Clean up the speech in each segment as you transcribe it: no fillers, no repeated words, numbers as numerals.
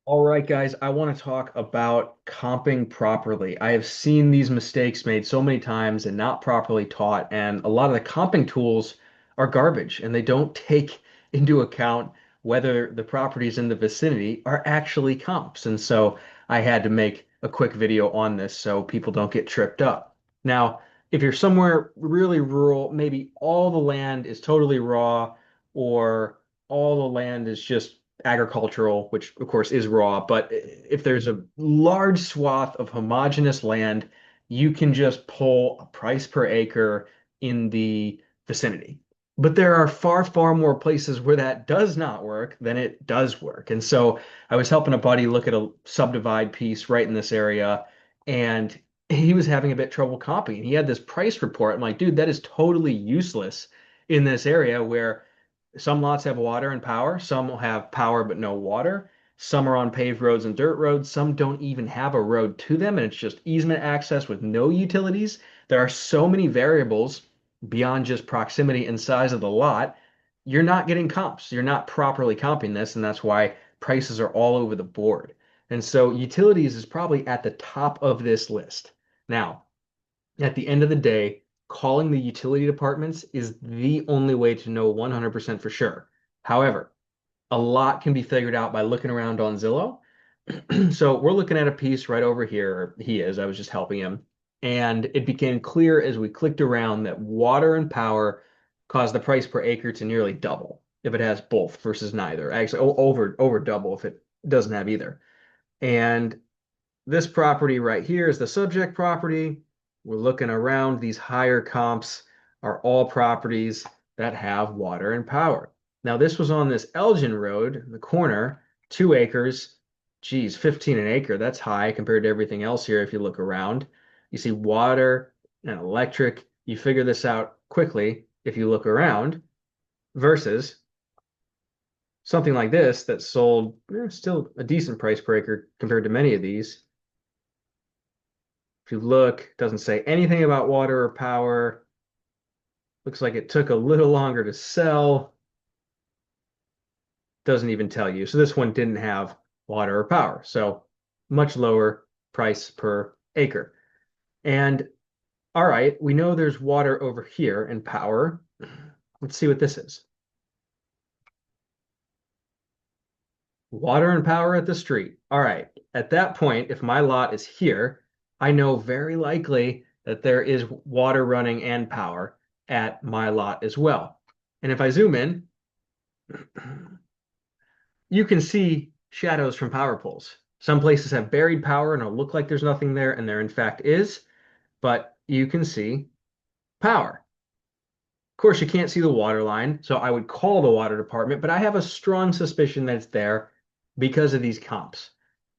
All right, guys, I want to talk about comping properly. I have seen these mistakes made so many times and not properly taught, and a lot of the comping tools are garbage and they don't take into account whether the properties in the vicinity are actually comps. And so I had to make a quick video on this so people don't get tripped up. Now, if you're somewhere really rural, maybe all the land is totally raw or all the land is just agricultural, which of course is raw, but if there's a large swath of homogeneous land, you can just pull a price per acre in the vicinity. But there are far, far more places where that does not work than it does work. And so I was helping a buddy look at a subdivide piece right in this area, and he was having a bit trouble copying. He had this price report. I'm like, dude, that is totally useless in this area where some lots have water and power. Some will have power but no water. Some are on paved roads and dirt roads. Some don't even have a road to them, and it's just easement access with no utilities. There are so many variables beyond just proximity and size of the lot. You're not getting comps. You're not properly comping this, and that's why prices are all over the board. And so utilities is probably at the top of this list. Now, at the end of the day, calling the utility departments is the only way to know 100% for sure. However, a lot can be figured out by looking around on Zillow. So we're looking at a piece right over here. He is, I was just helping him. And it became clear as we clicked around that water and power cause the price per acre to nearly double if it has both versus neither. Actually, over double if it doesn't have either. And this property right here is the subject property. We're looking around. These higher comps are all properties that have water and power. Now, this was on this Elgin Road, the corner, 2 acres. Geez, 15 an acre. That's high compared to everything else here if you look around. You see water and electric. You figure this out quickly if you look around versus something like this that sold still a decent price per acre compared to many of these. If you look, it doesn't say anything about water or power. Looks like it took a little longer to sell. Doesn't even tell you. So this one didn't have water or power. So much lower price per acre. And all right, we know there's water over here and power. Let's see what this is. Water and power at the street. All right. At that point, if my lot is here, I know very likely that there is water running and power at my lot as well. And if I zoom in, you can see shadows from power poles. Some places have buried power and it'll look like there's nothing there, and there in fact is, but you can see power. Of course, you can't see the water line, so I would call the water department, but I have a strong suspicion that it's there because of these comps,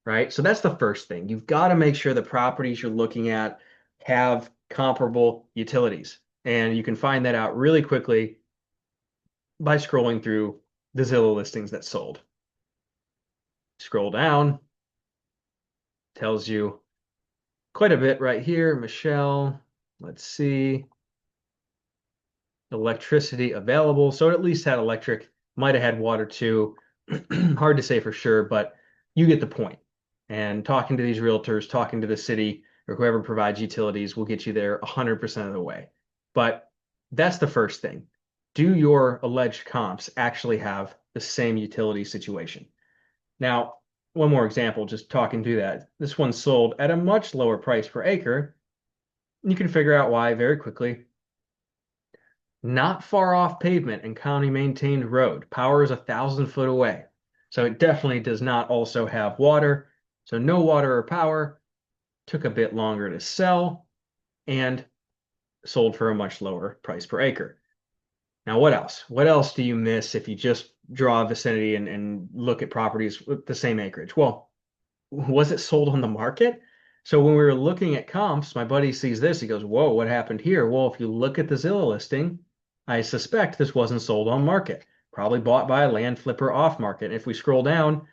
right? So that's the first thing. You've got to make sure the properties you're looking at have comparable utilities. And you can find that out really quickly by scrolling through the Zillow listings that sold. Scroll down, tells you quite a bit right here. Michelle, let's see, electricity available. So it at least had electric, might have had water too. Hard to say for sure, but you get the point. And talking to these realtors, talking to the city or whoever provides utilities will get you there 100% of the way. But that's the first thing. Do your alleged comps actually have the same utility situation? Now, one more example, just talking through that. This one sold at a much lower price per acre. You can figure out why very quickly. Not far off pavement and county maintained road. Power is 1,000 foot away. So it definitely does not also have water. So no water or power. Took a bit longer to sell and sold for a much lower price per acre. Now, what else? What else do you miss if you just draw a vicinity and look at properties with the same acreage? Well, was it sold on the market? So when we were looking at comps, my buddy sees this. He goes, whoa, what happened here? Well, if you look at the Zillow listing, I suspect this wasn't sold on market. Probably bought by a land flipper off market. If we scroll down,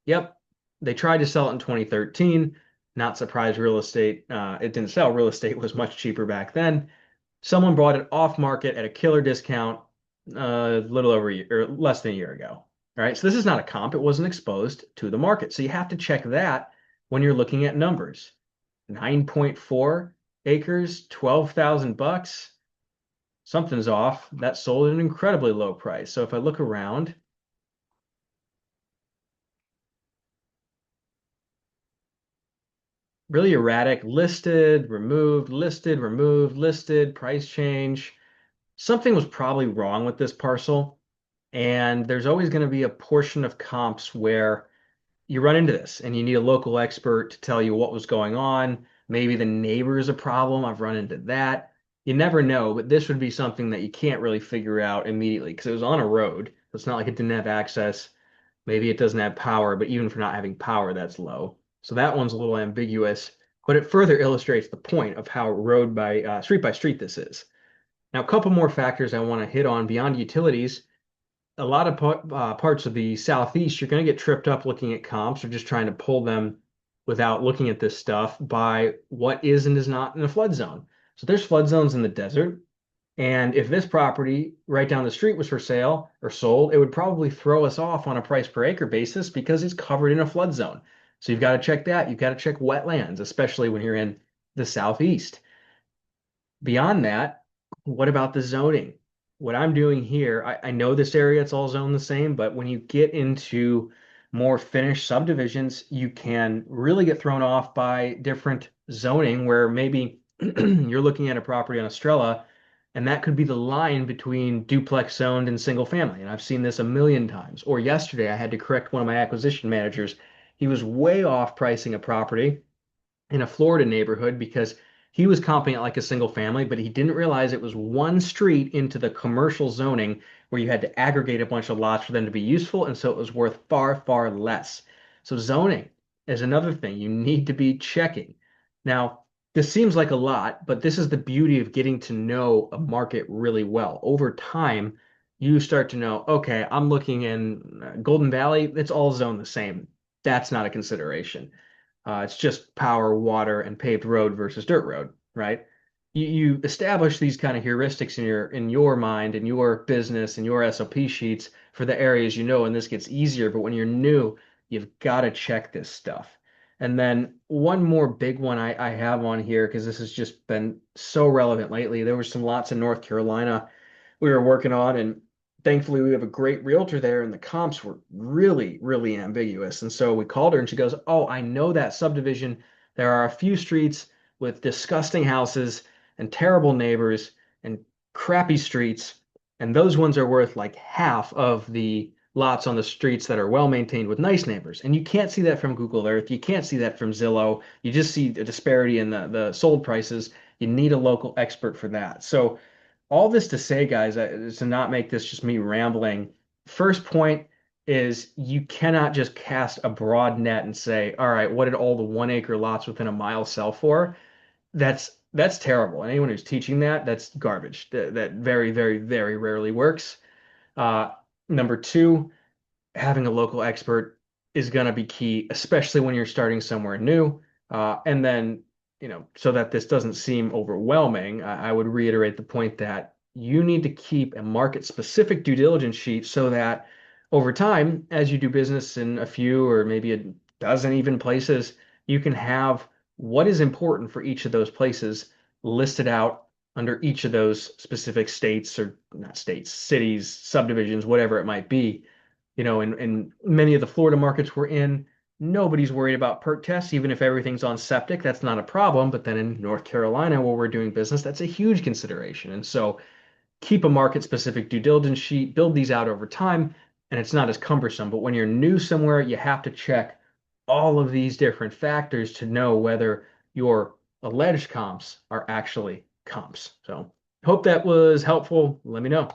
yep, they tried to sell it in 2013. Not surprised real estate, it didn't sell. Real estate was much cheaper back then. Someone bought it off market at a killer discount a little over a year, or less than a year ago. All right, so this is not a comp. It wasn't exposed to the market. So you have to check that when you're looking at numbers. 9.4 acres, 12,000 bucks. Something's off. That sold at an incredibly low price. So if I look around, really erratic, listed, removed, listed, removed, listed, price change. Something was probably wrong with this parcel. And there's always going to be a portion of comps where you run into this and you need a local expert to tell you what was going on. Maybe the neighbor is a problem. I've run into that. You never know, but this would be something that you can't really figure out immediately because it was on a road. It's not like it didn't have access. Maybe it doesn't have power, but even for not having power, that's low. So that one's a little ambiguous, but it further illustrates the point of how road by street this is. Now, a couple more factors I want to hit on beyond utilities. A lot of parts of the southeast, you're going to get tripped up looking at comps or just trying to pull them without looking at this stuff by what is and is not in a flood zone. So there's flood zones in the desert. And if this property right down the street was for sale or sold, it would probably throw us off on a price per acre basis because it's covered in a flood zone. So you've got to check that. You've got to check wetlands, especially when you're in the southeast. Beyond that, what about the zoning? What I'm doing here, I know this area, it's all zoned the same, but when you get into more finished subdivisions, you can really get thrown off by different zoning where maybe you're looking at a property on Estrella, and that could be the line between duplex zoned and single family. And I've seen this a million times. Or yesterday, I had to correct one of my acquisition managers. He was way off pricing a property in a Florida neighborhood because he was comping it like a single family, but he didn't realize it was one street into the commercial zoning where you had to aggregate a bunch of lots for them to be useful, and so it was worth far, far less. So zoning is another thing you need to be checking. Now, this seems like a lot, but this is the beauty of getting to know a market really well. Over time, you start to know, okay, I'm looking in Golden Valley, it's all zoned the same. That's not a consideration. It's just power, water, and paved road versus dirt road, right? You establish these kind of heuristics in your mind, in your business, in your SOP sheets for the areas you know, and this gets easier. But when you're new, you've got to check this stuff. And then one more big one I have on here, because this has just been so relevant lately. There were some lots in North Carolina we were working on, and thankfully we have a great realtor there, and the comps were really, really ambiguous. And so we called her and she goes, "Oh, I know that subdivision. There are a few streets with disgusting houses and terrible neighbors and crappy streets, and those ones are worth like half of the lots on the streets that are well maintained with nice neighbors." And you can't see that from Google Earth. You can't see that from Zillow. You just see the disparity in the sold prices. You need a local expert for that. So all this to say, guys, to not make this just me rambling, first point is you cannot just cast a broad net and say, all right, what did all the 1 acre lots within a mile sell for? That's terrible. And anyone who's teaching that, that's garbage. That very, very, very rarely works. Uh, Number two, having a local expert is going to be key, especially when you're starting somewhere new. And then, so that this doesn't seem overwhelming, I would reiterate the point that you need to keep a market specific due diligence sheet so that over time, as you do business in a few or maybe a dozen even places, you can have what is important for each of those places listed out under each of those specific states or not states, cities, subdivisions, whatever it might be. In many of the Florida markets we're in, nobody's worried about perk tests, even if everything's on septic. That's not a problem. But then in North Carolina, where we're doing business, that's a huge consideration. And so keep a market specific due diligence sheet, build these out over time, and it's not as cumbersome. But when you're new somewhere, you have to check all of these different factors to know whether your alleged comps are actually comps. So hope that was helpful. Let me know.